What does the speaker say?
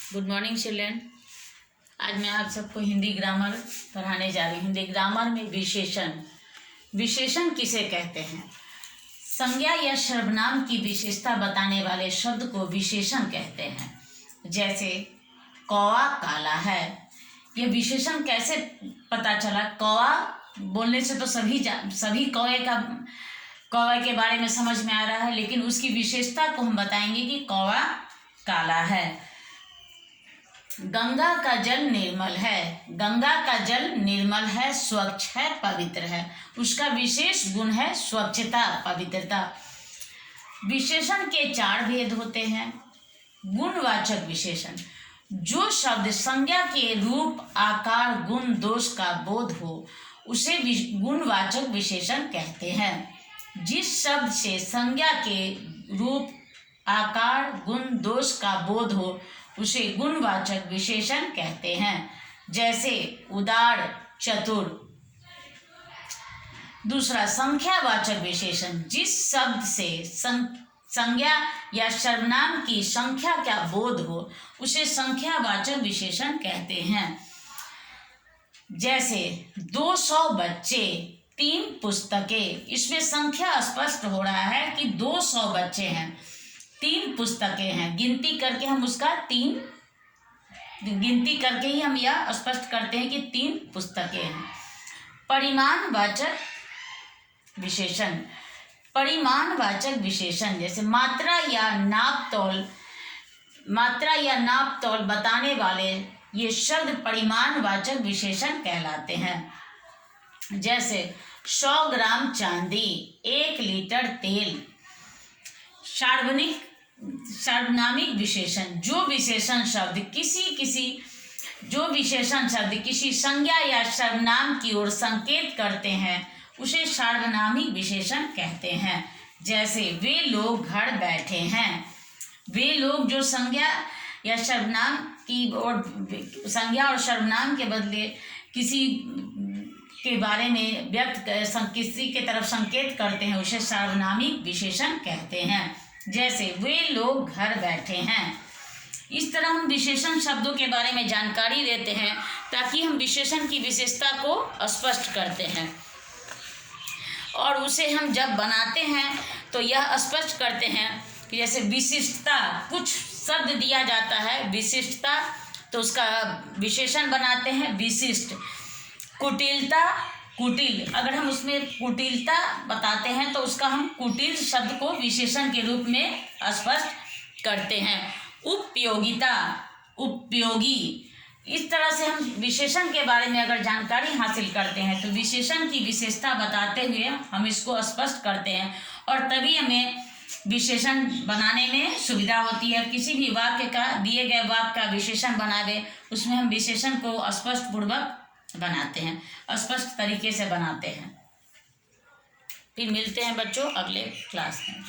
Good morning children. आज मैं आप सबको हिंदी ग्रामर पढ़ाने जा रही हूँ। हिंदी ग्रामर में विशेषण। विशेषण किसे कहते हैं? संज्ञा या सर्वनाम की विशेषता बताने वाले शब्द को विशेषण कहते हैं। जैसे कौवा काला है, ये विशेषण कैसे पता चला? कौवा बोलने से तो सभी कौवे के बारे में समझ में आ रहा है, लेकिन उसकी विशेषता को हम बताएंगे कि कौवा काला है। गंगा का जल निर्मल है। गंगा का जल निर्मल है, स्वच्छ है, पवित्र है। उसका विशेष गुण है स्वच्छता, पवित्रता। विशेषण के 4 भेद होते हैं। गुणवाचक विशेषण, जो शब्द संज्ञा के रूप, आकार, गुण, दोष का बोध हो उसे गुणवाचक विशेषण कहते हैं। जिस शब्द से संज्ञा के रूप, आकार, गुण, दोष का बोध हो उसे गुणवाचक विशेषण कहते हैं। जैसे उदार, चतुर। दूसरा, संख्यावाचक विशेषण, जिस शब्द से संज्ञा या सर्वनाम की संख्या का बोध हो उसे संख्यावाचक विशेषण कहते हैं। जैसे 200 बच्चे, 3 पुस्तकें। इसमें संख्या स्पष्ट हो रहा है कि 200 बच्चे हैं, 3 पुस्तकें हैं। गिनती करके हम उसका गिनती करके ही हम यह स्पष्ट करते हैं कि 3 पुस्तकें हैं। परिमाणवाचक विशेषण। परिमाणवाचक विशेषण जैसे मात्रा या नाप तौल बताने वाले ये शब्द परिमाणवाचक विशेषण कहलाते हैं। जैसे 100 ग्राम चांदी, 1 लीटर तेल। सार्वनामिक विशेषण, जो विशेषण शब्द किसी संज्ञा या सर्वनाम की ओर संकेत करते हैं उसे सार्वनामिक विशेषण कहते हैं। जैसे वे लोग घर बैठे हैं। वे लोग जो संज्ञा या सर्वनाम की ओर, संज्ञा और सर्वनाम के बदले किसी के बारे में किसी के तरफ संकेत करते हैं उसे सार्वनामिक विशेषण कहते हैं। जैसे वे लोग घर बैठे हैं। इस तरह हम विशेषण शब्दों के बारे में जानकारी देते हैं ताकि हम विशेषण की विशेषता को स्पष्ट करते हैं, और उसे हम जब बनाते हैं तो यह स्पष्ट करते हैं कि जैसे विशिष्टता, कुछ शब्द दिया जाता है विशिष्टता तो उसका विशेषण बनाते हैं विशिष्ट। कुटिलता, कुटिल, अगर हम उसमें कुटिलता बताते हैं तो उसका हम कुटिल शब्द को विशेषण के रूप में स्पष्ट करते हैं। उपयोगिता, उपयोगी। इस तरह से हम विशेषण के बारे में अगर जानकारी हासिल करते हैं तो विशेषण की विशेषता बताते हुए हम इसको स्पष्ट करते हैं, और तभी हमें विशेषण बनाने में सुविधा होती है। किसी भी वाक्य का, दिए गए वाक्य का विशेषण बनावे उसमें हम विशेषण को स्पष्ट पूर्वक बनाते हैं, स्पष्ट तरीके से बनाते हैं। फिर मिलते हैं बच्चों अगले क्लास में।